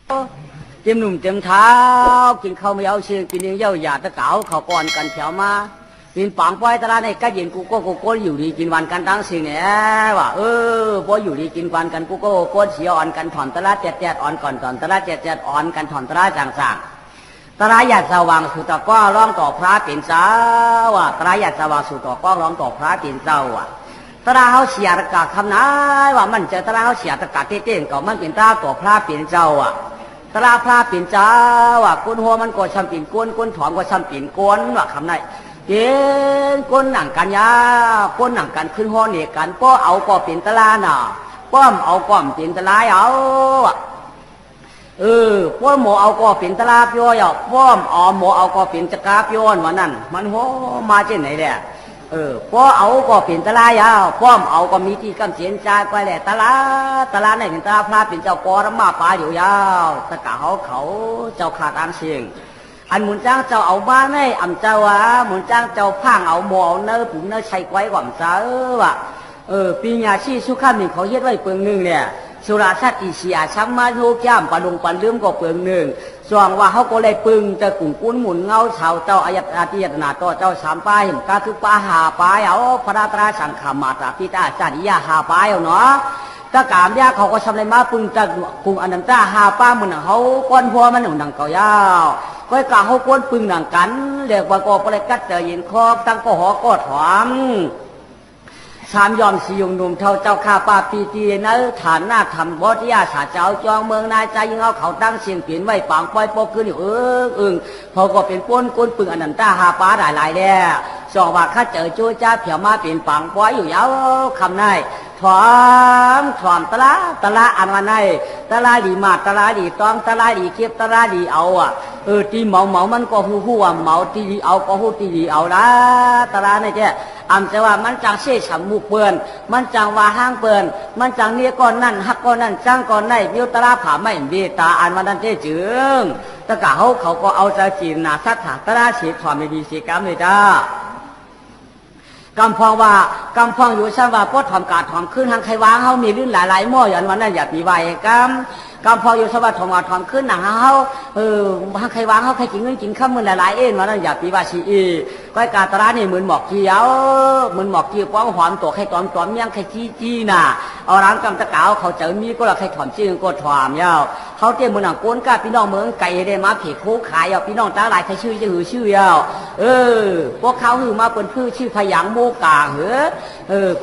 เต็มหนุ่มเต็มเท้ากินข้าวไม่เอาเชียงกินเลี้ยงเย้าหยาตะเก๋าเขาก่อนกันแถวมากินปังป้อยตลาดในก็เย็นกูก็อยู่ดีกินวันกันตั้งสิ่งเนี่ยว่าพออยู่ดีกินวันกันกูก็เสียอ่อนกันถอนตลาดแจดอ่อนก่อนถอนตลาดแจดอ่อนกันถอนตลาดจางตลาดหยาดสว่างสุตะก้อร้องต่อพระเป็นเจ้าว่ะตลาดหยาดสว่างสุตะก้อร้องต่อพระเป็นเจ้าว่ะตลาดเขาเสียตะกาคำนายว่ามันจะตลาดเขาเสียตะกาเต้นก็มันเป็นตลาดต่อพระเป็นเจ้าว่ะตลาดพระเป็นเจ้าว่ะก้นหัวมันก็ช้ำปิ่นก้นถอนก็ช้ำปิ่นก้นว่ะคำนายเย็นก้นหนังกันยาก้นหนังกันขึ้นหัวเหนียกันป้อเอาก็เป็นตลาดน่ะป้อมเอาก้อมเป็นตลาดเอาป้อมหมอเอาก็เป็นตลาดย่อยป้อมเอาหมอเอาก็เป็นจักราบย้อนวันนั้นมันโหมาเช่นไหนเนี่ยป้อเอาก็เป็นตลาดยาวป้อมเอาก็มีที่กำเสียนใจไปแหละตลาดไหนเป็นตลาดพระเป็นเจ้าปอรมาป่าอยู่ยาวตะกาเขาเจ้าขาดอันเสียงอันหมุนจ้างเจ้าเอาบ้านให้อ่ำเจ้าวะหมุนจ้างเจ้าพังเอาหมอเอาเนื้อผุนเนื้อใช้ไว้ก่อนเจ้าวะปีญาชีสุขามีเขาเย็ดไว้เปลืองหนึ่งเนี่ยสุราชาติเสียช้ำมาโยกย่ำปลาดงปันเลื่อมก็เปลืองหนึ่งส่วนว่าเขาก็เลยปึงจะกุ่งกุ้นหมุนเงาชาวเจ้าอาติยตนาต่อเจ้าสามป้ายเห็นก็คือป้าหาป้ายเอาพระราตราสังขมาตราพิตาจาริยาหาป้ายเอาเนาะถ้ากามยาเขาก็ทำอะไรมาปึงจะกุ่งอันนั้นจ้าหาป้ามันเขาก้อนพัวมันหนุนดังเก่ายาวก็กาเขาก้นปึงหนังกันเรียกว่าก็เลยกัดเจอยินคอกตั้งก็หอก็ถามสามยอมสียงหนุ่มเท่าเจ้าข้าป้าปีตีนะฐานหน้าทำบอที่ยาสาเจ้าจองเมืองนายใจยิงเอาเขาตั้งเสียงเปลี่ยนไว้ปังปล่อยปกขึ้นอยู่พอก็เป็นป้นก้นปึงอันนั้นจ้าหาป้าหลายๆแล้วสองว่าข้าเจอโจ้จ้าเผียวมาเป็นปังปล่อยอยู่ยาวคำนายถอมตละอันวันไหนตละดีมาตละดีต้องตละดีเก็บตละดีเอาตีเหมามันก็หูว่าเหมาตีดีเอาก็หูตีดีเอาละตละนี่แค่อันแต่ว่ามันจังเสียฉ่ำมุกเปินมันจังว่าห้างเปินมันจังเนี้ยก้อนนั่นฮักก้อนนั่นจ้างก้อนนั่นวิวตละผ่าไม่เบียตาอันวันนั้นเจ๊จึงตะกะเขาก็เอาใจจีนนาสัตถะตละเสียถอมไม่ดีเสียกรรมเลยจ้ากำพองอยู่ชั้นว่าพอถอมกาดถอมขึ้นทางใครวางเขามีลื่นหลายหม้ออย่างวันนั้นอย่าปีใบกำพองอยู่ชั้นว่าถอมกาดถอมขึ้นหนังเขาทางใครวางเขาใครกินเงินกินข้าวมือหลายวันนั้นอย่าปีใบชีก้อยกาตรานี่เหมือนหมอกเกี่ยวเหมือนหมอกเกี่ยวป้องหอมตัวใครตอมยังใครจี้น่ะเอาร้านกำตะเก๋าเขาเจอมีก็ละใครถอมจี้ก็ถอมยาวเขาเตรียมมือหนังก้นก้าพี่น้องเมืองไก่ได้มาผีโคขายพี่น้องตาหลายใครชื่อจะหือชื่อยาวพวกเขาหือมาเป็นพืชชื่อพยางโมกา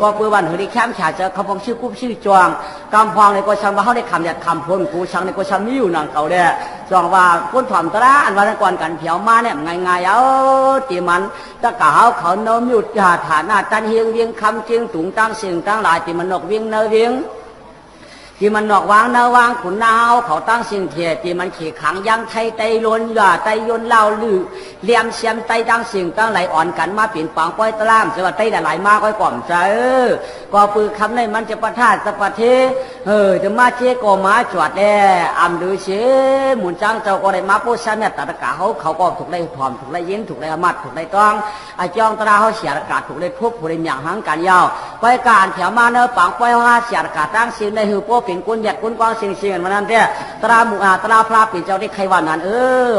ก็เปิดวันหือได้แคมฉาเจอคำพองชื่อกุ้บชื่อจวงกำพองในก็ชังว่าเขาได้คำหยัดคำพ้นกูชังในก็ชังมีอยู่หนังเก่าเด้จวงว่าก้นถอมตระอันวันก่อนกันเผียวมาเนี่ยง่ายตีมันตะกาเขาโน้มหยุดฐานะตันเฮียงเวียงคำเจียงตุงตั้งเสียงตั้งหลายตีมันนกเวียงเนเวียงที่มันนอกวางเนื้อวางขุนนาวเขาตั้งสิ่งเทียที่มันขี่ขังยังไทยไตล้นย่าไตยนเล่าลือเลี่ยมเสียมไตตั้งสิ่งตั้งไหลอ่อนกันมาเปลี่ยนปังป้อยตะล่ามจะว่าไตไหลมาก้อยก่อมใจก็ปืนคำในมันจะประทาจะประเทจะมาเจ๊ก็มาจวดแน่อ่ำดูเชหมุนจังเจ้าก็ได้มาพูดชันเนี่ยตะกาเขาก็ถูกได้ถอมถูกได้ยินถูกได้มัดถูกได้ต้องไอ้จองตราเขาเสียอากาศถูกได้ทุบถูกได้หยั่งหังกันยาวไปการแถวมาเนื้อปังป้อยว่าเสียอากาศตั้งสิ่งในหือโป้เป็นกุญแจกุญกองเสียงมันนั่นเด้ตราหมู่ตราพระเป็นเจ้าได้ใครว่านั้น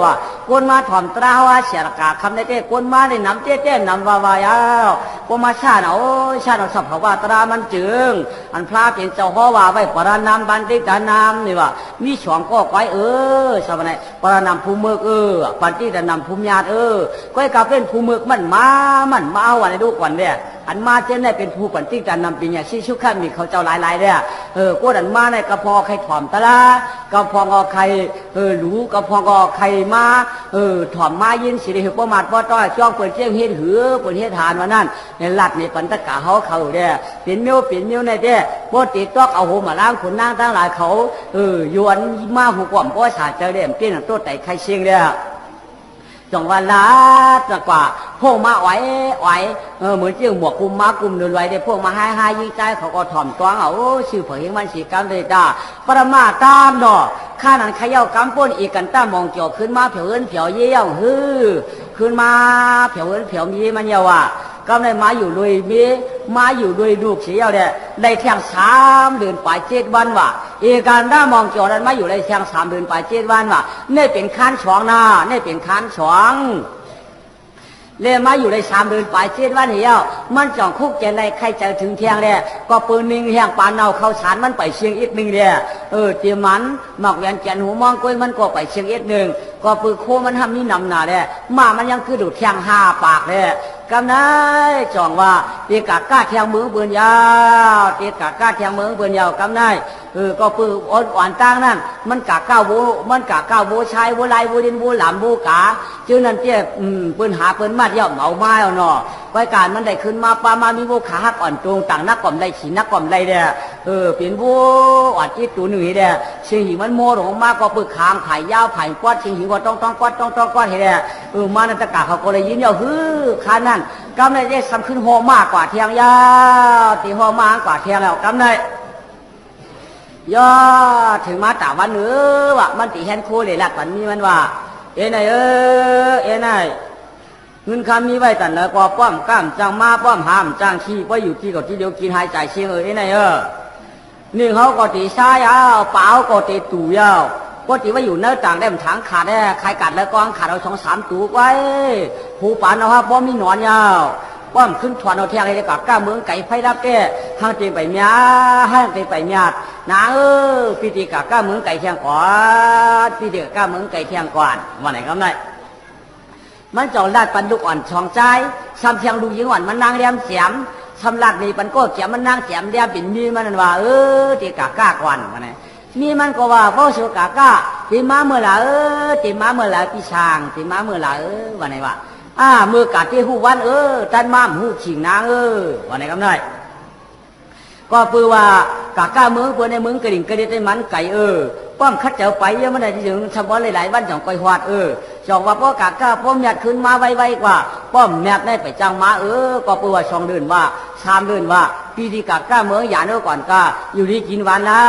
ว่ากุญมาถอมตราว่าเสียอากาศคำได้เด้กุญมาได้นำเต้นำวายาวกุญมาชาเนาสับเขาว่าตรามันจึงอันพระเป็นเจ้าพ่อว่าไว้ปรานามบันติกานามนี่ว่ามีช่องก็ก้อยสมัยปรานามภูมิบันติกานามภูมิญาติก้อยกับเป็นภูมิมันมาวันในดูก่อนเนี่ยอันมาเช่นได้เป็นผู้ปันติกานนำปีเนี่ยชุกขันมีเขาเจ้าหลายเนี่ยก็ดันมาในกระพอใครถอมตะละกระพองใครหลูกระพองใครมาถอมมายินสิริหุประมาทว่าต้อยจ้องเปิดเจียงเฮ็ดหือเปิดเฮ็ดทานวันนั้นในหลัดในปันตะกาเขาเนี่ยเปลี่ยนมิ้วในเด้พอติดตอกเอาหูมาล้างขนนางทั้งหลายเขายวนมาหูกว่ำก็สาเจอเด่มเปลี่ยนตัวไต่ใครเชียงเนี่ยจังหวะละจะกว่าพวกมาไหวเหมือนเจียงหมวกคุมมากลุ่มเดินไว้ได้พวกมาให้ยิ่งใจเขาก็ถ่อมตัวชื่อเผยมันสีกรรมเลยจ้าปรมาตามเนาะข้านั้นขย่ากำป้นอีกกันต้ามองเกี่ยวขึ้นมาเผียวเยี่ยวขึ้นมาเผียวมีมันเยาว่ะ ก็ได้มาอยู่ด้วยเมียมาอยู่ด้วยลูกเสียเนี่ยได้แทง3 เดือนไป7 วันว่ะเอการได้มองจอนั้นมาอยู่ได้แทง3 เดือนไป7 วันว่ะนี่เป็นขั้น2นะนี่เป็นขั้น2เลยมาอยู่ได้3 เดือนไป7 วันเหี่ยวมันจ่องคุกแกในใครจะถึงเที่ยงเนี่ยก็ปืน1แห่งปานเอาเข้าสารมันไปเชียงอีก1เนี่ยเตรียมมันหมอกแหวนแกนหูมองกล้วยมันก็ไปเชียงอีก1ก็ปืนโคมันทำนี่นำหน้าเนี่ยมามันยังคือดูดแทง5 ปากเนี่ยกำนัยจ่องว่าตีกากล้าแทงมือปืนยาวตีกากล้าแทงมือปืนยาวกำนัยก็ปืนอ่อนตั้งนั่นมันกาก้าวโบมันกาก้าวโบชายโบไลโบดินโบหลามโบกาชื่อนั่นเจ้ปืนหาปืนมาเดี่ยวเหมาไม้เอาเนาะไว้การมันได้ขึ้นมาปามามีโบขาหักอ่อนตรงต่างนักก่อมได้ฉีนักก่อมได้เด้อเป็นโบอ่อนที่ตัวหนึ่งเด้อเชียงหิมันโมหลงมากก็ปืนคางไผ่ยาวไผ่กวาดเชียงหิก็ต้องกวาดกวาดเด้อมานันตะกาเขาก็เลยยินเดียวขานั่นกำได้ซ้ำขึ้นหอมากกว่าเทียงยาวตีหอมากกว่าเทียงแล้วกำได้ย่อถึงมาตาวันว่ะมันตีแฮนโคเลยหลักวันนี้มันว่าเอ็นไอเงินคำมีไว้ตันเลยกว่าป้อมก้ามจังมาป้อมหามจังขี้ว่าอยู่ที่กับที่เดียวกินหายใจเชียงเอ็นไอนี่เขาก็ตีซ้ายเปล่าก็ตีตู่ยาวก็ตีว่าอยู่เนื้อต่างได้มันถังขาดได้ใครกัดแล้วก็ขาดเอา2 3 ตู่ไว้ผูปานเอาฮะป้อมมีหนอนยาวป้อมขึ้นถอนเอาเทียงเลยกับก้าเมืองไก่ไฟรับแก่ห้างตีไปเมียห้างตีไปเมียนางพิธีกับก้าเมืองไก่เทียงก่อนพิธีกับก้าเมืองไก่เทียงก่อนวันไหนก็ได้มันจองลาดปันลูกอ่อนช่องใจซ้ำเทียงลูกยิงอ่อนมันนางเรียมเสียมซ้ำลาดนี่ปันก็เสียมมันนางเสียมเรียมปิ่นมีมันว่าตีกาก้าก่อนวันไหนมีมันก็ว่าพ่อสุกาก้าตีม้าเมื่อไหร่ตีม้าเมื่อไหร่พี่ช้างตีม้าเมื่อไหร่วันไหนว่ามือกาดที่หูวันท่านม้ามหูขิงนางวันไหนก็ได้ก็เพื่อว่ากาก้าเมืองเพื่อในเมืองกระดิ่งกระดิ่งได้มันไก่ป้อมคัดเจ้าไปเยอะมันได้ถึงเฉพาะหลายๆวันจ่องก้อยหวาดจองว่าพ่อกาก้าป้อมแมดขึ้นมาไวๆกว่าป้อมแมดได้ไปจังมาก็เพื่อว่า2 เดือนว่า3 เดือนว่าปีที่กาก้าเมืองหยาดก่อนก็อยู่ดีกินวันนะ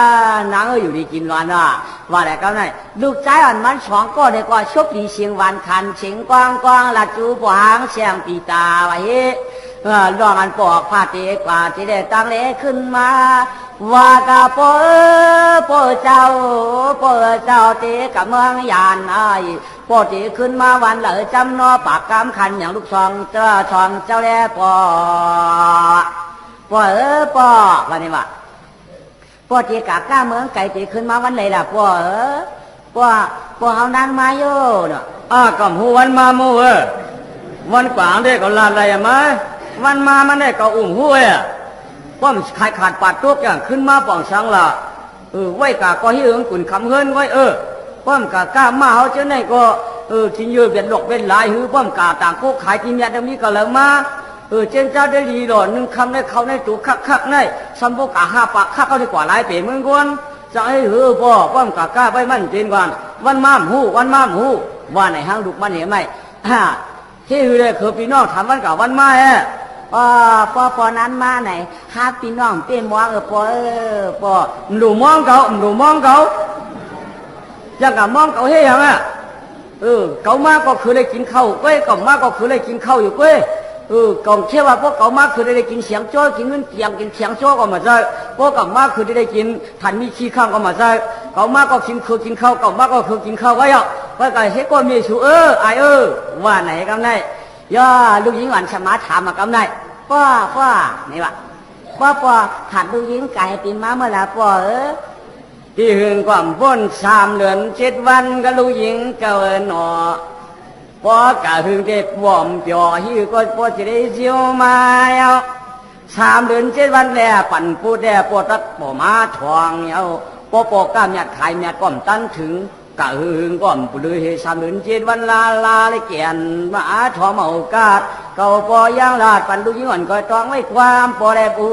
นางอยู่ดีกินวันนะว่าแต่ก็ได้ลูกใจอ่อนมัน2ก็ได้ก็ชกดีเสียงวันคันเสียงกว้างลัดจูปางเสียงปีตาไว้ลองอันปอกผ้าเตกว่าที่ได้ตั้งเล็กขึ้นมาว่ากะโปเจ้าเตกับเมืองยานโปเตขึ้นมาวันเหลือจำนอปากกำคันอย่างลูกซองเจ้าแลปอวันนี้ว่าปอเตกะก้าเมืองไก่เตขึ้นมาวันไหนล่ะปอเอานางมาโย่เนาะก็หูวันมาโมวันกว่างได้ก็ลาอะไรมาวันมามันได้ก็อุ้มหัวป้อมขาดปาดตัวอย่างขึ้นมาป่องช้างละไว้กาก็ให้กุนคำเฮินไว้ป้อมกาก้ามาเขาเจ้าไหนก็ทิ้งเยอะเบียดหลอกเป็นหลายป้อมกาต่างโคขายที่เมียตรงนี้ก็เลยมาเจ้าเจ้าได้ดีหล่อ1 คำได้เขาได้ตัวคักได้ซัมโบกา5 ปากคักเขาได้กว่าหลายเป๋เมืองกวนจะให้ป้อมกาก้าไปมั่นเจนก่อนวันม้ามหูว่าไหนห้างลูกมันเห็นไหมที่เลยคือพี่น้องทำวันกับวันมาปอนั้นมาไหนหาพี่น้องเป็นมองปอหนูมองเขาจังกับมองเขาเฮียยังเขามาก็คือได้กินข้าวก้อยก่อนมาก็คือได้กินข้าวอยู่ก้อยก่อนเชื่อว่าพวกเขามาคือได้กินเสียงโจ้กินเงินเสียงกินเสียงโจ้ก็มาใช่พวกกับมาคือได้กินทันมีขี้ข้างก็มาใช่เขามาก็กินข้าวเขามาก็คือกินข้าวก็ยังว่าไก่เฮ็ดก็มีชูว่าไหนกำไนย่าลูกหญิงหวานสมาถามมากำไนป้านี่วะป้าถัดลูกหญิงไก่ปีม้าเมื่อไหร่ป้าที่หึงความพ้น3 เดือน7 วันก็ลูกหญิงเกินหนอป้ากะหึงเด็ดว่อมจ่อหิ้วก็ป้าจะได้เจียวมา3 เดือน7 วันแล้วปั่นปูแด่ปวดรักป่อมาทองป้ก้ามยัดขายยัดก้อมตั้นถึงกะหึงก้อมปุเลย3 เดือน7 วันลาเลยแก่นมาทอมเอากาดเก่าปอย่างลาดปั่นลูกหญิงอ่อนก็ต้องไว้ความปอแลปู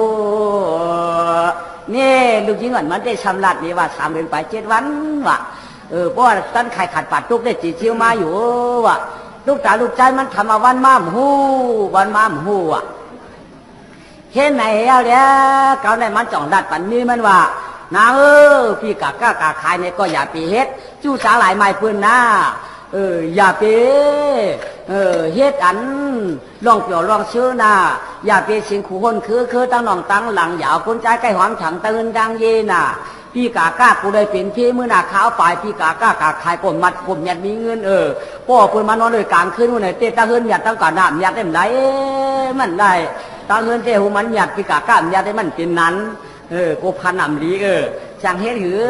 นี่ลูกหญิงอ่อนมันได้ชำระนี่ว่า3 เดือนไป7 วันว่ะเพราะตั้นไข่ขัดปัดทุกได้จีเชียวมาอยู่ว่ะลูกตาลูกใจมันทำมาวันม้ามหูว่ะเห็นไหนเอาเดี๋ยวเขาในมันจ่องดัดปั่นนี้มันว่านางพี่กะขายเนี่ยก็อย่าปีเฮ็ดจู้สาหลายไม้ปืนนะ อย่าไปเฮ็ดอันลองเปี่ยวลองเชื่อนะอย่าไปสิงขู่คนคือตั้งน้องตั้งหลังอย่าคนใจใกล้หอมถังตื่นดังเย็นน่ะพี่กาก้ากูได้เป็นพี่มือหน้าขาวฝ่ายพี่กาก้ากาขายกลมมัดกลมยัดมีเงินพ่อเพิ่นมานอนเลยกลางคืนวันไหนเตะตาเฮือนยัดตั้งก่อนน้ำยัดได้มันได้ตาเฮือนเตะหูมันยัดพี่กาก้ายัดได้มันเป็นนั้นกูพันน้ำดีช่างเฮ็ดหือ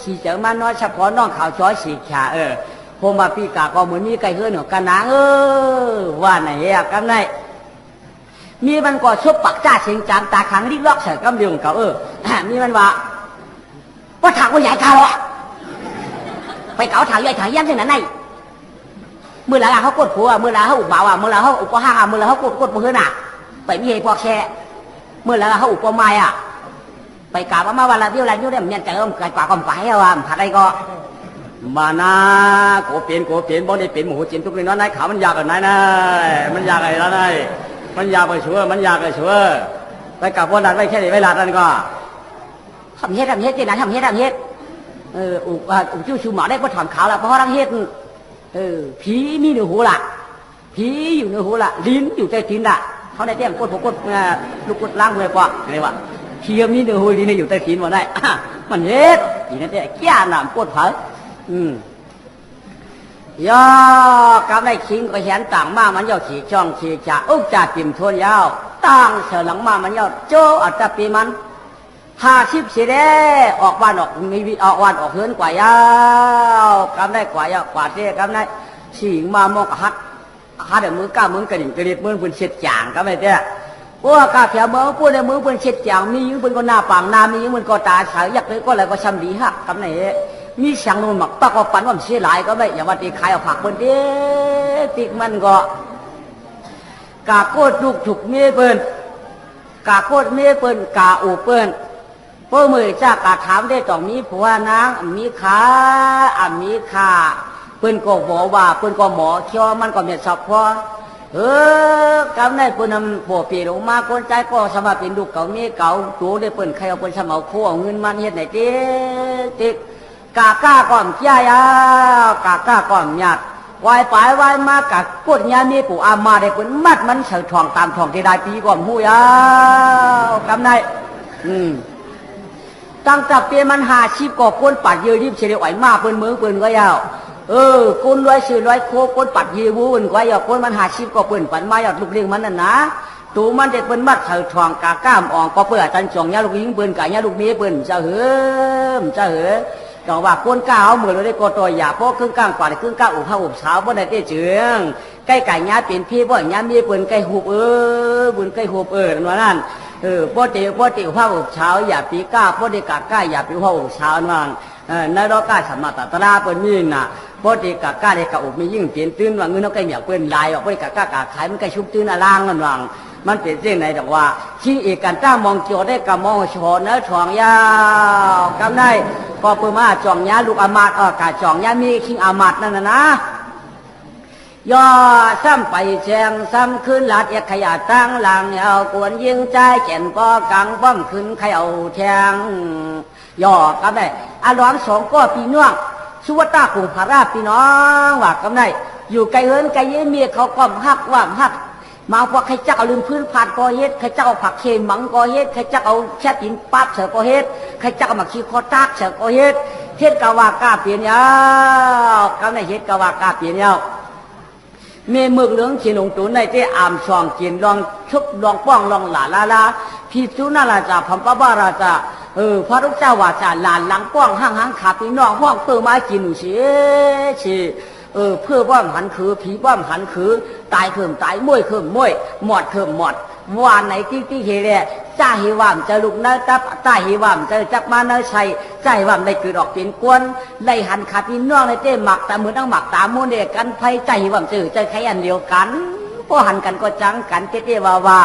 ฉีเจอมาน้อยเฉพาะน้องข่าวจ้อยฉีกขาผมว่าพี่กาก็เหมือนมีไก่เฮือนหนกันนะว่าไหนกันไหนมีมันก็ชุบปักจ้าเชียงจานตาขังรีบล็อกเสือกำเดียวกับมีมันว่าถางว่าใหญ่กาหรอไปเก่าถางใหญ่ถางยันที่ไหนไหนเมื่อไรเขากดผัวเมื่อไรเขาอุบบ่าวเมื่อไรเขาอุบก็ห้าเมื่อไรเขากดมือหนักไปมีเหตุพอแค่เมื่อไรเขาอุบก็ไม่ไปกล่าวว่ามาวันละเดียวอะไรยุ่งได้เหมือนเจอมไก่กว่าก็ไปผัดอะไรก็มานะโกเปลี่ยนบ่ได้เปลี่ยนหมูจินทุกเรื่องนั้นขามันยากกันไหนนะมันยากอะไรแล้วไงมันยากไปชัวมันยากไปชัวไปกับวันนั้นไม่แค่ไหนเวลานั้นก็ทำเฮ็ดที่ไหนทำเฮ็ดอุจูชูหมาได้พอถอนขาวแล้วเพราะทำเฮ็ดผีมีหนูหูละผีอยู่ในหูละลิ้นอยู่ใต้ตีนละเขาได้แจ้งกดลูกกดล้างมือปะอะไรวะเทียมนี่หนูหูลิ้นอยู่ใต้ตีนมาได้มันเฮ็ดอย่างนั้นแก่หนามกดเผยย่อกำไรคิงก็เห็นต่างมามันยาวขี่ช่องขี่จ่าอุกจ่าติ่มทวนยาวต่างเสือหลังมามันยาวโจอัตปีมัน50เสียได้ออกบ้านออกมีออกวันออกเฮือนกว่ายาวกำได้กว่ายาวกว่าเต้กำได้สิงมามองฮัดเดี๋ยวมือก้ามือกระดิ่งกระดิ่งมือปืนเช็ดจางกำได้เต้พวกกาแถวมือพูดในมือปืนเช็ดจางมียิงปืนก็หน้าปังนามียิงปืนก็ตาเฉยยักเลยก็อะไรก็ช้ำดีฮะกำได้มีช่างโน่นหมักปากก็ปันว่ามันเสียหลายก็ไม่อย่าว่าตีขายเอาผักปืนเด้ติมันก็กาโคตรลูกถูกเมียปืนกาโคตรเมียปืนกาอูปืนพวกมือจากกาถามได้ต้องมีผัวนางมีขามีขาเปิ้นก็บอกว่าเปิ้นก็หมอเคี้ยวมันก็เมียสับพอกำได้เปิ้นนำบ่เปลี่ยนออกมาคนใจก็สามารถเป็นลูกเก่าเมียเก่าตัวได้เปิ้นใครเอาเปิ้นสมาคู่เอาเงินมันเฮ็ดไหนติ๊กกาก้าก่อนเจ้ากาก้าก่อนหยาดวายไปวายมากะกดยามีปู่อามาได้เปิ้นมัดมันเสือทองตามทองที่ได้ปีก่อนหู้ยากำได้ตั้งแต่เปียมัน50ก็ก้นปัดเยอะรีบเฉลี่ยไหวมากเปิ้นมือเปิ้นก็ยาวก้นร้อยชื่อร้อยโคก้นปัดเยอะวุ่นก็ยาวก้นมัน50ก็เปิ้นปัดมาหยอดลูกเลี้ยงมันนั่นนะตัวมันเด็กเปิ้นมัดเสือทองกาก้ามอ่องก็เปิ้นอาจารย์จ่องยาลูกยิงเปิ้นกะยาลูกเมียเปิ้นเจ้าต้องว่าก้นก้าวมือเราได้ก็ตัวหยาเพราะครึ่งกลางกว่าครึ่งกลางอุบเช้าบ่ได้เตะเจืองใกล้ไก่ยาเป็นพี่บ่ยามีเปิ้นใกล้หุบบุญใกล้หุบนั่นว่านั่นพ่อเตี๋ยวผ้าอุบเช้าอย่าปีก้าพ่อเด็กกาก้าอย่าปีผ้าอุบเช้านั่งนายรอก้าสมาตตราเปิ้นนี่น่ะพ่อเด็กกาก้าเด็กกาอุบมียิ่งเปลี่ยนตื้นว่าเงินเขาใกล้เหนียวเปิ้นลายออกพ่อเด็กกาก้ากาขายมันใกล้ชุบตื้นล่างนั่นว่างมันเป็นเรื่องไหนแต่ว่าที่เอกกันจ้ามองเกี่ยวได้กับมองชอเนื้อทองยาวกำได้ก็เพิ่มมาจ่องยาลูกอามาตกาจ่องยามีคิงอามาตนั่นนะย่อซ้ำไปแจงซ้ำขึ้นหลัดเอกขยะตั้งหลังเอากวนยิงใจแก่นปอกังป้อมขึ้นขยเอาแทงย่อกำได้อาหลวงสองก็ปีน่วงสุวัตตากุงพาราปีน้องว่ากำได้อยู่ไกลเฮินไกลเยี่ยเมียเขาก้มหักว่าหักมาพวกใครจะเอาลืมพื้นผ่านกอเฮ็ดใครจะเอาผักเค็มมังกอเฮ็ดใครจะเอาแช่ตินปั๊บเสือกอเฮ็ดใครจะเอาหมักขี้คอตากเสือกอเฮ็ดเฮ็ดกะว่ากาเปลี่ยนยาวกำได้เฮ็ดกะว่ากาเปลี่ยนยาวเมื่อมึกเหลืองเขียนลงตัวในที่อ่ำช่องเขียนลองชุบลองป้องลองหลาลาพิจุนาราจาพัมปะบาราจาพระรูปเจ้าวาจาหลานหลังป้องห้างขาปีน้องห้องเปิดไม้กินหนูเชี่เพื่อว่าหันคือผีว่าหันคือตายเขิมตายมวยเขิมมวยหมดเขิมหมดวานไหนที่เฮเร่จ้าหิวามจะลุกเนื้อตับจ้าหิวามจะจักมาเนื้อชัยจ้าหิวามในเกิดออกเป็นกวนไล่หันขาพี่น้องในเต้หมักแต่เหมือนต้องหมักตามูนเดียกันไฟจ้าหิวามจืดใจใครอันเดียวกันพอหันกันก็จังกันเต้ว่า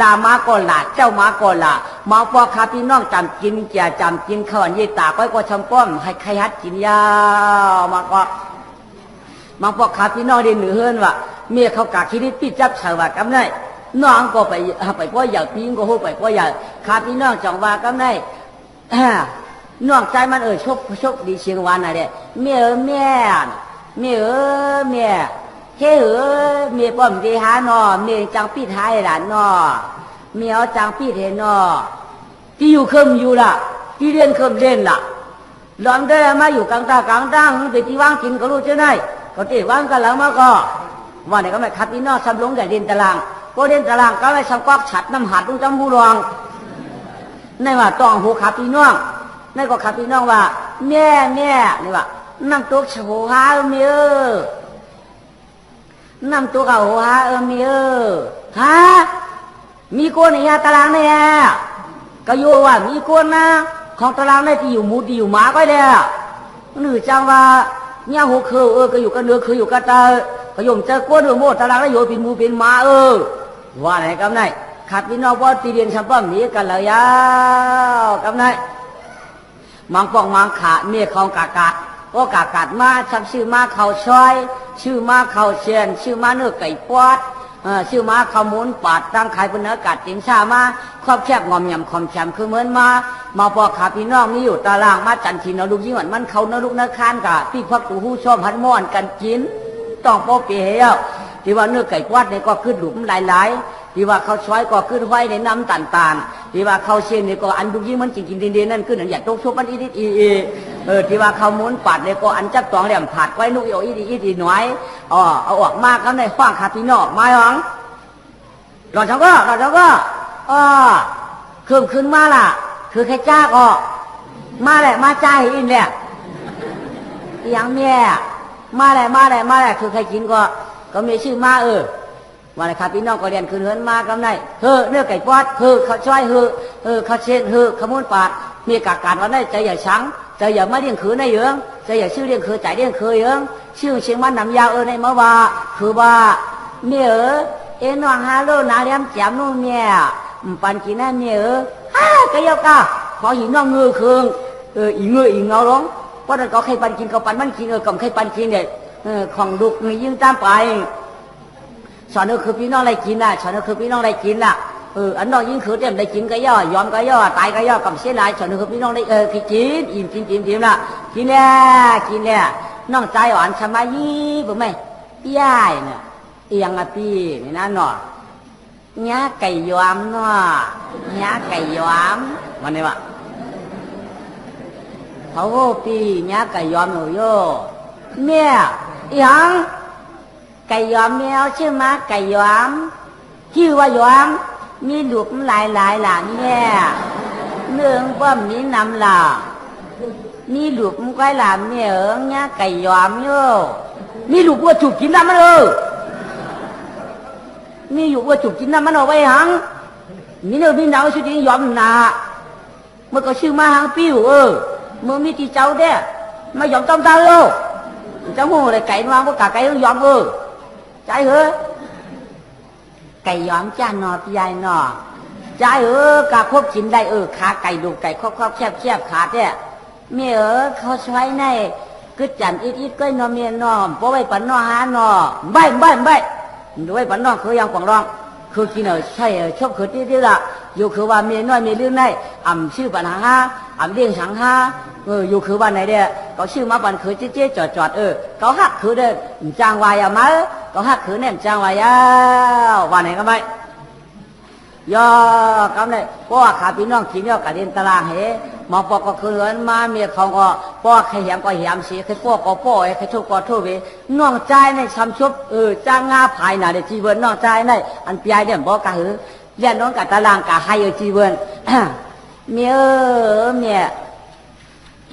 ลามาก็ละเจ้ามาก็ละมาพอขาพี่น้องจำกินแก่จำกินข้าวอันยี่ตาก้อยก็ชำป้อมให้ใครฮัดกินยาวมาก็มาพวกขาพี่น้องเดินเหนือเฮือนว่ะเมียเขากะคิดพี่จับเฉว่ากำได้น้องก็ไปพ่ออยากพี่ก็หูไปพ่ออยากขาพี่น้องจังว่ากำได้น้องใจมันชกดีเชียงวานอะไรเมีย เมียเมียเฮ้เมียป้อมดีหาหนอเมียจังปีท้ายหลานหนอเมียเอาจังปีเทนอที่อยู่เข้มอยู่ล่ะที่เรียนเข้มเรียนล่ะหลอมได้มาอยู่กลางตากลางตั้งไปที่ว่างกินก็รู้ใช่ไหมก็ที่ว่างกันแล้วมาก็ว่าไหนก็ไม่ขัดที่นอซ้ำลงแต่เรียนตารางก็เรียนตารางก็ไม่ซ้ำกอกฉัดน้ำหัดต้องจำผู้รองในว่าต้องหูขับพี่น้องในก็ขับพี่น้องว่าแม่นี่ว่านั่งตัวโฉหาเมียนั่งตัวเขาหาเมียฮะมีคนในยาตารางเนี่ยก็อยู่ว่ามีคนนะของตารางได้ที่อยู่หมูที่อยู่หมาก็ได้หรือจังว่าเนี่ยหัวคือก็อยู่กันเนื้อคืออยู่กันตาก็ยงเจอก้นหรือโมตารางได้อยู่เป็นหมูเป็นหมาว่าไหนกำไนขัดพี่น้องว่าตีเรียนชัมป้อมนี้กันเลยยาวกำไนมังปองมังขาเมียของกากาก็กากามาชักชื่อมาเขาช่อยชื่อมาเขาเชียนชื่อมาเนื้อไก่ปอดชื่อมาขมุนปาดตั้งขายเป็นเนื้อกัดจิงชามาครอบแคบงอมยำคอมแชมคือเหมือนมาพอขาพี่น้องนี่อยู่ตารางมาจันทีนลูกยิ่งหวันมันเขาเนื้อลูกเนื้อคานกะพี่พักตูหู้ชอบพันม้อนกันกินต้องโป๊ะเปียวที่ว่าเนื้อไก่ปอดเนี่ยก็ขึ้นหลุมหลายที่ว่าเขาช่วยก็ขึ้นไว้ในน้ำต่างๆที่ว่าเขาเชียนเนี่ยก็อันลูกยิ่งมันจริงๆดีๆนั่นขึ้นอย่างอยากตกชุบมันอีที่ว่าเขามุนปัดเนี่ยก็อันจับตองเหลี่ยมผัดไว้นุกอีหน่อยเอาออกมาก็ในฟังคาพี่นอกมาหรอหลอดเจ้าก็เครื่องขึ้นมาล่ะคือแค่จ้าก็มาแหละมาใจอินแหละอย่างเนี้ยมาแหละคือใครกินก็มีชื่อมาวันไหนครับพี่น้องก็เรียนคืนเฮินมากำไนเนื้อไก่ปอดเขาช่วยเขาเช็ดขมุนปาดมีกากาดวันได้ใจอย่าช้างใจอย่ามาเลี้ยงคือในเยื้องใจอย่าชื่อเลี้ยงคือใจเลี้ยงคือเยื้องชื่อเชียงมันน้ำยาวในเมื่อว่าคือว่าเมียเอ็นวังฮาโลนาเรียมแจมนู่นเมียปันกินนั่นเมียก็ยกก้าขอหินน้องเงือคืงอีเงาร้องเพราะนั่นก็ใครปันกินก็ปันมันกินกับใครปันกินเนี่ยของดุกยิ่งตามไปสอนคือพี่น้องอะไรกินน่ะสอนคือพี่น้องอะไรกินน่ะอันน้องยิ่งคือเต็มได้กินก็ย่อยอมก็ย่อตายก็ย่อกับเสียหลายสอนคือพี่น้องได้กินอิ่มกินน่ะกินแล้วน้องใจหวานชะมายี่บ่ไหมพี่ยายเนี่ยเอียงอ่ะพี่นี่นะหนอñáไก่ยอมเนาะñáไก่ยอมวันนี้วะเขาโอ้พี่ñáไก่ยอมหนูโย่เมียยังไก่ยอมเมียวชื่อมาไก่ยอมชื่อว่ายอมมีลูกหลายหลานแม่เนื่องว่ามีน้ำหล่ามีลูกก้อยหลานเมียñáไก่ยอมโย่มีลูกว่าจุกกินน้ำมันมีอยู่ว่าจุกกินน้ำมันเอาไว้หังมีเนื้อมีหนังชื่อที่ยอมหนาเมื่อก็ชื่อมาหังปิ้วเมื่อมีที่เจ้าเด้มายอมต้องตาเจ้าโง่เลยไก่วางก็กะไก่ยอมใจเหรอไก่ยอมจ้านอพี่ยายนอใจกะครบกินได้ขาไก่ดูไก่ครบแคบขาเนี่ยเมียเขาใช้ในกึศจันอิดก็นอเมียนอเพราะไว้ปันนอหานอใบด้วยปันน้องคือยังกวางร้องคือกินใช่ชอบคือที่ละอยู่คือว่ามีน้อยมีเรื่องในชื่อปัญหาเลี้ยงสังหาอยู่คือวันไหนเด้ก็ชื่อมาปันคือเจ๊จอดเขาหักคือเด้จางวายมาเขาหักคือเนี่ยจางวายวันไหนก็ไม่ย่อกำเนี่ยเพราะว่าขาพี่น้องกินย่อกระเด็นตารางหมอปอกก็คือเงินมาเมียเขาก็ป้อใครแหมก็แหมสีใครป้อก็ป้อใครทุกก็ทุกเวน้องใจในซ้ำชุบจ้างงาภายหน้าเด็กจีเวินน้องใจในอันปียเดี่ยบอกกะหือเรียนน้องกับตารางกะให้จีเวินเมีย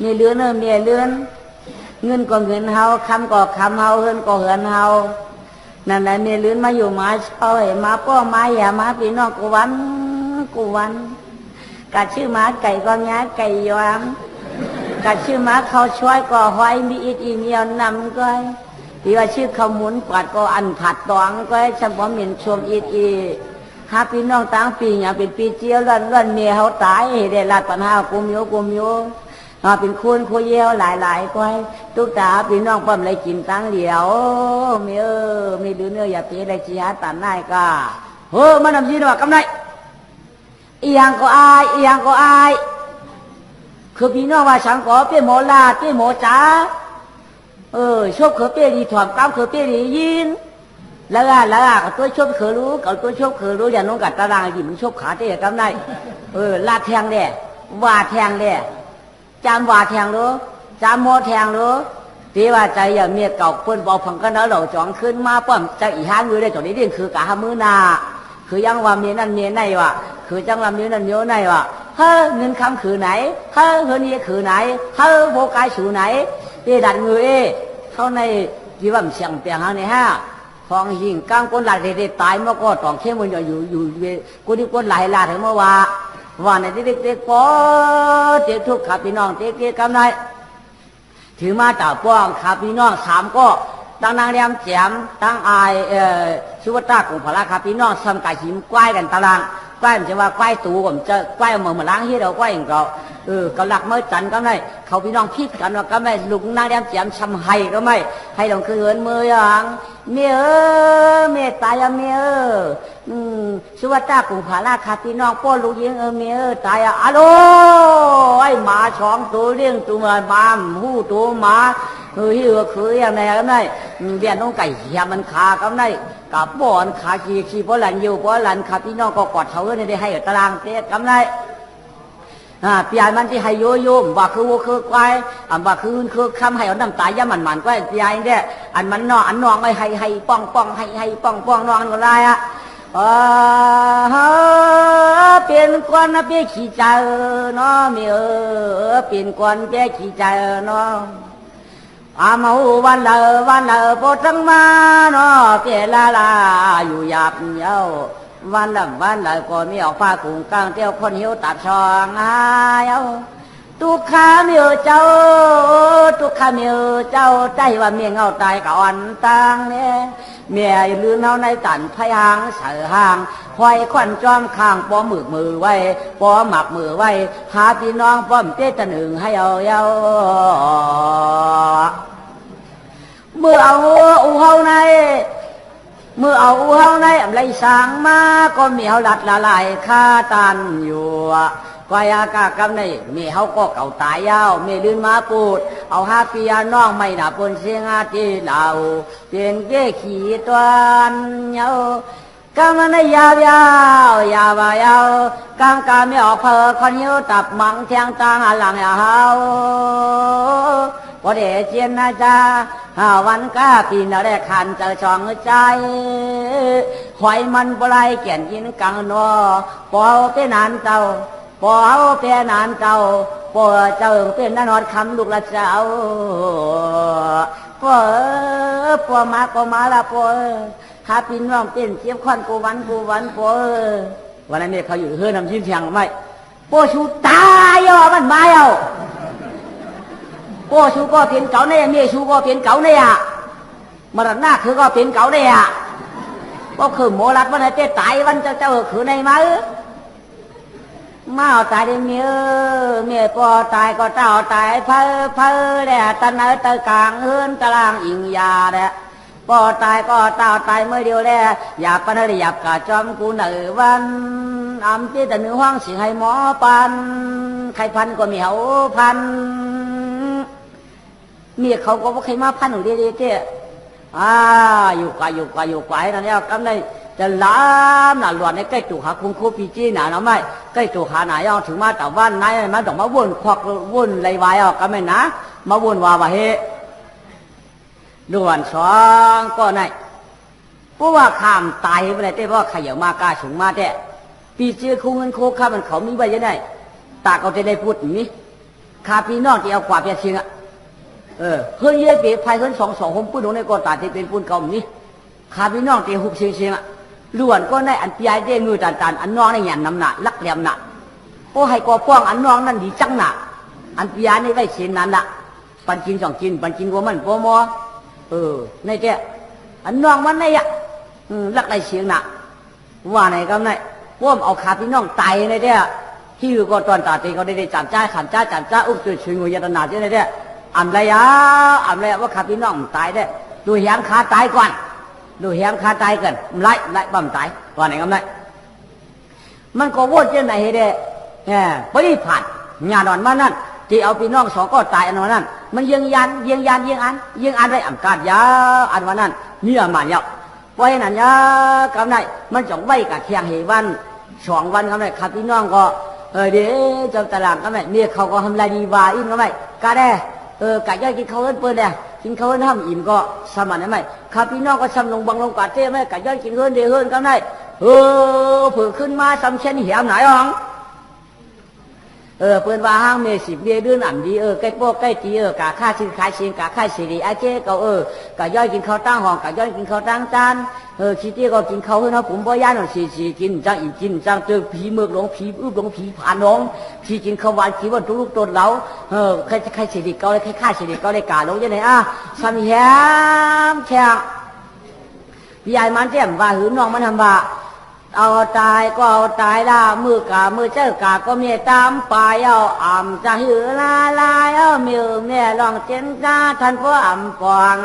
เลื่อนเมียเลื่อนเงินก็เงินเฮาคำก็คำเฮาเฮินก็เฮินเฮานั่นแหละเมียเลื่อนมาอยู่มาเอามาป้อมาอย่ามาพี่น้องกูวันกะชื่อม้าไก่ก็ง้าไก่ยอมกะชื่อม้าเขาช่วยก็ห้อยมีอีเมียวนำก็ที่ว่าชื่อเขาหมุนปัดก็อันผัดตองก็เฉพาะเหม็นชมอีหาพี่น้องตั้งปีอย่างเป็นปีเจียวล้วนเมียเขาตายได้ลาดปัญหากุมโยเป็นคนคุยเยี่ยวหลายก็ทุกตาพี่น้องปั๊มอะไรกินตั้งเหลียวมีดูเนื้ออย่าเปี้ยได้จีฮะตันได้ก็มันทำยี่หนอกำไรอีหยังก็อายคือพี่น้องว่าฉันก็เปี้ยโมลาเปี้ยโมจ๋า ชอบเขอเปี้ยดีถอมก้ามเขอเปี้ยดียินแล้วก็ตัวชอบเขอรู้กับตัวชอบเขอรู้อย่างน้องกัดตารางหยิบมันชอบขาเตี้ยกำได้ลาดแทงเด้ว่าแทงเด้จำว่าแทงรู้จำโมแทงรู้ตีว่าใจอย่าเมียเก่าเปิ้นบอกพังกันแล้วเราจองขึ้นมาป้อมจะอีห้างอยู่ได้ตอนนี้เรื่องคือกะมือนาคือยังว่าเมียนั่นเมียไหนวะคือจังว่าเมียนั่นเมียไหนวะเฮ้เงินคำคือไหนเฮ้เงินนี้คือไหนเฮ้โบกายสูไหนตีดันngườiเขาในที่ว่าเสียงเปียงหางในห้าฟองหิงก้างก้นหลายเด็ดตายเมื่อก็ต้องเข้มมันอยู่กูที่ก้นหลายลาถึงเมื่อว่าในที่เด็กๆปอเด็กทุกขับพี่น้องเด็กๆกำไรถือมาต่อป้องขับพี่น้องสามก็ตั้งนางเรียมแจมตั้งอายชื่อว่าตาของพระขับพี่น้องซ้ำไก่หิมก้ายกันตารางก้ายมันจะว่าก้ายตูผมจะก้ายเหมือนล้างที่เราก้ายอย่างเราก็หลักเมื่อจันก็ไม่เขาพี่น้องพิดกันว่าก็ไม่ลุงนางเรียมแจมช้ำให้ก็ไม่ให้ลงคือเหินมืออย่างเมียเมียตายเมียชื่อว่าตาของพระขับพี่น้องป้อลูกยิงเมียตายอะโลไอ้หมาสองตัวเลี้ยงตัวมาหูตัวหมาหิวคืออย่างไรก็ไม่เบียนน้องไก่เหี่ยมันขาก็ไม่กับบ่อนขาขี้เพราะหลันอยู่เพราะหลันขับพี่น้องก็กอดเขาเนี่ยได้ให้ตารางเตะก็ไม่เปลี่ยนมันที่ให้โยโย่ว่าคือวัวคือควายว่าคือคำให้เอาน้ำตายย่ามันก็เปลี่ยนเนี่ยอันมันนออันนองให้ป้องให้ป้องนอนก็ได้อะเปลี่ยนกวนนะเปี้ยขี้ใจเนาะมีเปลี่ยนกวนเปี้ยขี้ใจเนาะมาวันละโปรตังมาเนาะเปี้ยลาอยู่หยาบเยาวันละก็มีออกฟ้ากุ้งกลางเที่ยวคนหิวตัดช่องหายตุกขาเมียเจ้าตุกขาเมียเจ้าใจว่าเมียเงาตายก่อนตังเนี่ยเมียลืมเอาในตันพยางเสือห่างคอยควันจอมข้างปอมือไว้ปอหมักมือไว้หาพี่น้องป้อมเต้ตะหนึ่งให้เอาเมื่อเอาอูเฮาในอะไรสั่งมาก็มีเฮาลัดละลายคาตันอยู่กวายอากาศกำในมีเฮาก็เก่าตายยาวมีลื่นมาปูดเอาหาปียน้องไม่หนาปนเสียงอาที่เราเป็นเก้ขี้ตัวเยากำมันยาวกำไม่ออกเพอคนหิวตับมังเทียงตางหลังเฮาพอเดเจียนนะจ๊ะวันก้าปีนได้ขันเจอช่องใจหอยมันปลายเกี่ยนยินกังนอปอเป็นนานเจ้าปอเป็นนานเจ้าปอเจ้าเป็นนานอดคำลูกละเจ้าปอมาละปอหาปีนร้องเป็นเจี๊ยบควันกูวันปอวันนั้นเนี่ยเขาอยู่เฮือนำชิ้นเชียงไม่ปอชูตายมันมาป้อชูก็เป็นเก่าเนี่ยเมียชูก็เป็นเก่าเนี่ยมรณะคือก็เป็นเก่าเนี่ยก็คือโมลัดวันไหนเต้ตายวันเจ้าคือในมามาตายได้เมียป้อตายก็เจ้าตายเพอเด้ตะเนตะกลางเฮือนตารางอิงยาเด้ป้อตายก็เจ้าตายเมื่อเดียวแล้อยากปนหยับกะจอมกูเหนือวันอำที่แต่เนื้อห้องสิให้หมอปันใครพันก็มีเหาพันเมียเขาก็ว่าใครมาพันหนูเดีเจ้อยู่ไกลนั่นเนี่ยกำไรจะล้ามหนาหลวนในใกล้ตู่หาคุ้งคูปีจีหนาเนาะไม่ใกล้ตู่หาหนาย่อถึงมาแต่วันไหนมาต้องมาวนควักวนไรวายก็ไม่นะมาวนว่าเฮหลวนสองก็ไหนเพราะว่าข้ามตายไปเลยแต่ว่าใครอย่ามากล้าถึงมาแต่ปีจีคุ้งเงินโคข้ามันเขามีไว้ยังไงตาเขาจะได้พูดอย่างนี้ข้าพี่น้องที่เอากว่าเพียชิงเฮือนเย่เปียภายเฮือนสองผมปุ้นในกอตาที่เป็นปุ้นเก่านี้ข้าพี่น้องที่หุบเชียงล้วนก็ได้อันปียได้มือตันอันน้องในหยันน้ำหนักลักเหลี่ยมหนักโอ้ให้กอป้องอันน้องนั่นดีจังหนักอันปียนี่ไว้เชียนนั้นละปันกิน2 กินปันกินว่ามันโปมอในเจ้อันน้องมันในลักไรเชียงหนักว่าไหนก็ไหนพวกเอาข้าพี่น้องตายในเจ้ที่อยู่ก็ตอนตาตีเขาได้จับจ้าขันจ้าอุ้มจุดช่วยงูยตนาเจ้ในเจ้อ่ำไรว่าข้าพี่น้องตายได้ดูแหงขาตายก่อนดูแหงขาตายกันไล่บ่มตายว่าไหนก็ไหนมันก็วนเจ้าไหนเด้ไปผ่านงานนอนมานั่นที่เอาพี่น้อง2ก็ตายอันนั้น มันยิงยันได้อ่ำกาดยาอันวันนั้นเนี่ยมันยาวไว้นั่นยากำไรมันจ่องไว้กับเทียงเหวัน2 วันกำไรครับพี่น้องก็เดี๋ยวเจ้าตลาดกำไรเมียเขาก็ทำลายดีวาอินกำไรกาได้กะย่อยกินเขาเอิ้นเปิ้นเนี่ยกินเขาเอิ้นทำอิ่มก็สมันได้ไหมครับพี่น้องก็ซ้ำลงบังลงกาเต้ไหมกะย่อยกินเอิ้นเดือเอิ้นกำไรเผื่อขึ้นมาซ้ำเช่นเหี่ยมไหนอ๋องเปิ้นว่าห้างเม10 เดือนอันดีใกล้โป๊กใกล้ตีกะค่าซื้อขายเสียงกะค่าสิริอาเจ้ก็กะย่อยกินข้าวตั้งห้องกะย่อยกินข้าวตั้งจานขี้เตี้ยก็กินข้าวเฮาผมบ่ย่านหรอกสิกินจังอีกกินจังเจอผีเมือกหลงผีอึบหลงผีผ่านหลงผีกินข้าวหวานผีว่าลูกต้นเหลาใครสิริเก่าเลยใครค่าสิริเก่าเลยกะลงจังได๋ซ้ำแฮมแช่พี่ใหญ่มันแจ่มว่าหือน้องมันทำว่าเอาตายก็เอาตายละมือเจ้ากาก็มีตามปลายเอาจะหือลายมือเนี่ยลองเจนจ้าท่านพ่อปอง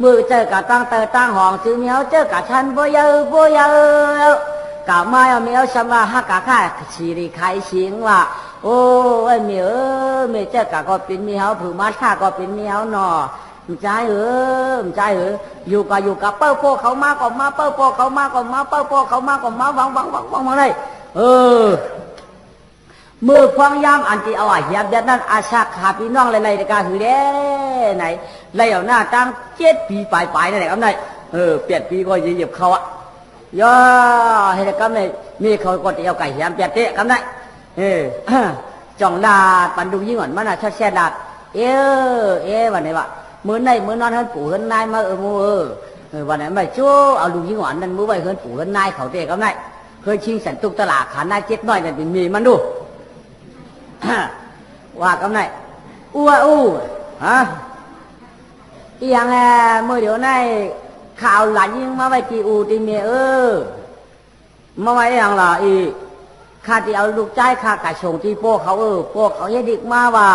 มือเจ้ากาตั้งห้องซื้อเมียวเจ้ากาท่านบ่เยอะกะมาเอาเมียวสมาฮักกะค่าชีริไข่เสียงว่าโอ้ยเมียเจ้ากาก็เป็นเมียวผือมาท่าก็เป็นเมียวหนอใจอยู่กับเป้าโป้เขามาก็มาเป้าโป้เขามาก็มาเป้าโป้เขามาก็มาวังมาเลยมือฟังยามอันที่เอาเหียบยัดนั่นอาชาขาพี่น้องอะไรในการหือเด้ไหนเลยเอาหน้าตั้ง7 ปีปลายนั่นแหละครับนาย8 ปีก็เหยียบเขาย่อให้ได้ครับนายมีเขาก็จะเอาไก่เหียบ8 เตะครับนายจ่องลาปันดุยิ่งอ่อนมันชอบแช่ลาดวันไหนวะมื้อนอนเฮิรนปู่เฮิรนนายมาวันไหนไม่ชั่วเอาลูกยิ่งหวานนั่นมื้อไว้เฮิรนปู่เฮิรนนายเขาเตะกับนายเคยชิงสันตุกตลาดขาหน้า7 น้อยนั่นเป็นมีมันดูว่ากับนายฮะอีหยังเมื่อเดี๋ยวนายข่าวหลานยิ่งมาไว้ที่ตีเมียมาไว้อย่างล่ะข้าที่เอาลูกใจข้ากะชงที่พวกเขาเฮ็ดดิกมาว่า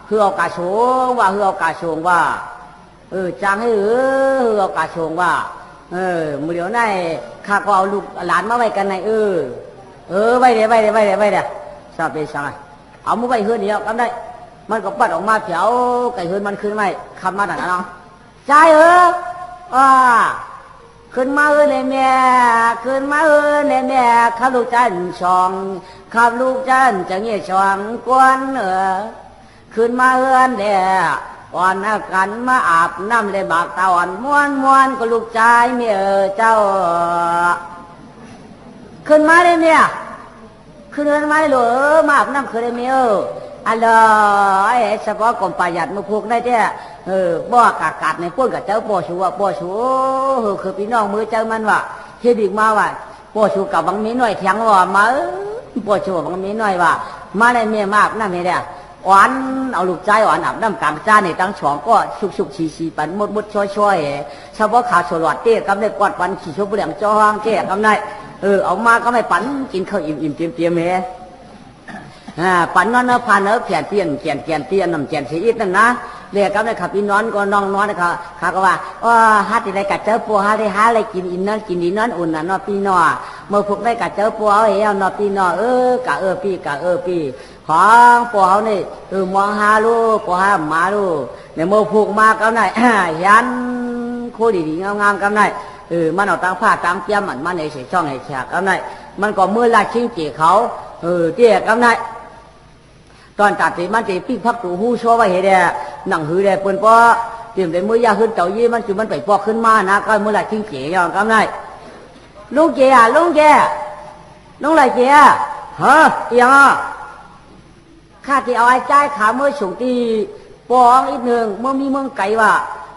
คือเอากาชงว่าจางให้เอากาชงว่ามือเดี๋ยวนั่นข้าก็เอาลูกหลานมาไว้กันในไว้เดี๋ยวทราบไปสั่งเอามือไว้เฮือนเดียวกันได้มันก็ปัดออกมาเผียวไก่เฮือนมันขึ้นไม่คำมาแต่นั้นเนาะใจขึ้นมาในแม่ข้าลูกจันช่องข้าลูกจันจะเงี้ยช่องกวนขึ้นมาเฮือนเด้อ่อนกันมาอาบน้ำเลยบากตาอ่อนม้วนก็ลูกชายเมียเจ้าขึ้นมาได้เนี่ยขึ้นเฮือนมาได้หรือมาอาบน้ำขึ้นได้เมียอันเฉพาะกรมประหยัดมือพวกได้เด้บ่กัดในพวกกับเจ้าบ่ชูคือพี่น้องมือเจ้ามันว่าเฮ็ดอีกมาว่าบ่ชูกับบางมีหน่อยเถียงว่ามาบ่ชูบางมีหน่อยว่ามาได้เมียมาอาบน้ำนี่เด้อ่อนเอาลูกใจอ่อนอาบน้ำกลางจ้าในตั้งช่องก็ชุกชีปันมุดช่วยเฉพาะขาสลอดเต้กำได้กอดปันขี่ชกเปลี่ยนจ้องเต้กำได้เอามาก็ไม่ปันกินข้าวอิ่มเตรียมเฮปันนอนผ่านเขียนเตียนน้ำเขียนเสียนั่นนะเรียกกำได้ขับพี่นอนก็น้องนอนนะคะข้าก็ว่าฮัดอะไรกัดเจ้าปัวฮัดอะไรกินอินนั่นกินดีนั่นอุ่นน่ะนอปีนอเมื่อพวกได้กัดเจ้าปัวเอานอปีนอกะปีของปัวเขานี่มองหาลูกปัวหาหมาลูกเนี่ยเมื่อผูกมากับนายยันโคดีงามกับนายมันเอาตั้งผ้าตั้งเปียมันในเสียช่องให้แฉกกับนายมันก็มือลาชิงจีเขาเตี้ยกับนายตอนตัดสิมันจะปิ้งพักตูหู้ชัวไว้เห็นหนังหือเปิ่นป้อเตรียมแต่มือยาขึ้นเต่ายี่มันจุมันไปปอกขึ้นมานะก็มือลาชิงจีอย่างกับนายลุงเจี๋ยลุงไรเจี๋ยฮะยังข้าที่เอาไอ้ใจขาเมื่อส่งตีปองอีกหนึ่งเมื่อมีเมืองไก่ว่า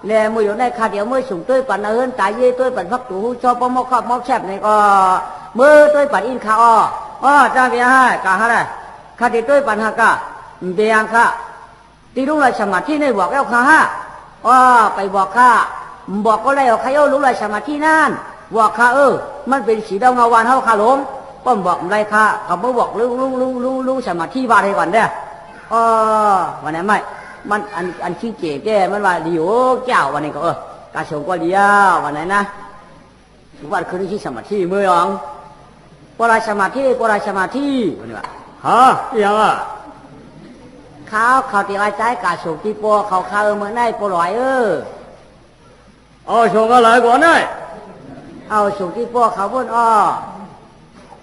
แลมืออยู่ในข้าเดียวเมื่อส่งตัวปั่นเฮินตายเย่ตัวปั่นพักตูชอบปมขอบมอกแฉบในก็เมื่อตัวปั่นอินข้าจ้าเบียให้กะฮะเลยข้าที่ตัวปั่นฮะกะเบียงข้าที่ลุงไรสมาธิในบอกแล้วข้าฮะไปบอกข้าบอกก็เลยเอาใครเอาลุงไรสมาธินั่นบอกข้ามันเป็นสีดาวเงาวานเท่าข้าล้มป้อมบอกอะไรค่ะเขาไม่บอกลุงสมาธิว่าให้ก่อนเด้วันนี้ไม่มันอันขี้เกียจแกมันว่าดีโอ้เจ้าวันนี้ก็กาชงก็ดีวันไหนนะวันคืนที่สมาธิเมื่อยังปราสมาธิวันนี้ว่าฮะยัง เขาตีไว้ใจกาสุกที่ปัวเขาข้าวเมื่อไหร่ปัวลอยส่งก็หลายกว่านี่เอาสุกที่ปัวเขาบน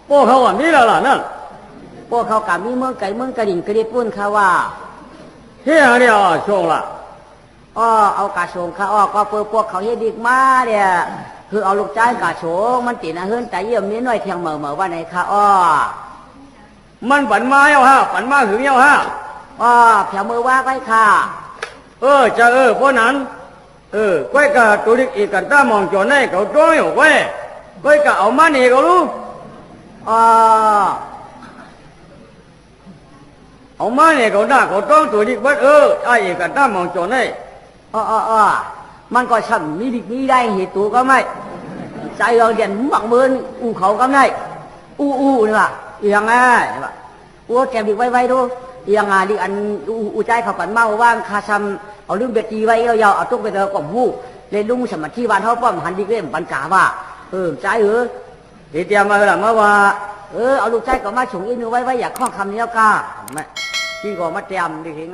พวกเขาว่ามีแล้วล่ะนั่นปัวเขากับมีเมืองไก่เมืองกระดิ่งกระดิ่งปุ่นเขาว่าเฮียเนี่ยส่งละเอากาชงเขาก็เปิดพวกเขาเฮ็ดดีมาเนี่ยคือเอาลูกจ้างกาชงมันติดนะเฮิรนแต่เยี่ยมนี้หน่อยเทียงเหม่อว่าไหนคะมันปั่นมาปั่นมาถึงแผลมือว่าไว้ค่ะจะเพราะนั้นก้อยกะตัวนี้อีกกันตามองจอในเขาจ้องอยู่ก้อยกะเอามาเนี่ยเขารู้เอามาเนี่ยเขาด่าเขาต้องตัวนี้วัดไอ้อีกกันตามองจอในมันก็ช่ำมีดิมีได้เหตุตัวก็ไม่ใจเราเด่นบังเบินเขาก็ไม่นี่ว่ะอย่างไงนี่ว่ะแกดิไว้ดูอย่างไงดิอันใจเขาปั่นมาว่างคาซ้ำเอาเรื่องเบ็ดตีไว้ยาวเอาตุ๊กไปเจอกล่อมหูเลยลุงสมัติที่บ้านเขาป้อมหันดิเล่มปันกาว่าใจที่เตรียมมาแล้วมาว่าเอาลูกใจก็มาฉงอินไว้อยากข้องคำนี้แล้วก้าไม่ที่ก็มาเตรียมดิเห็น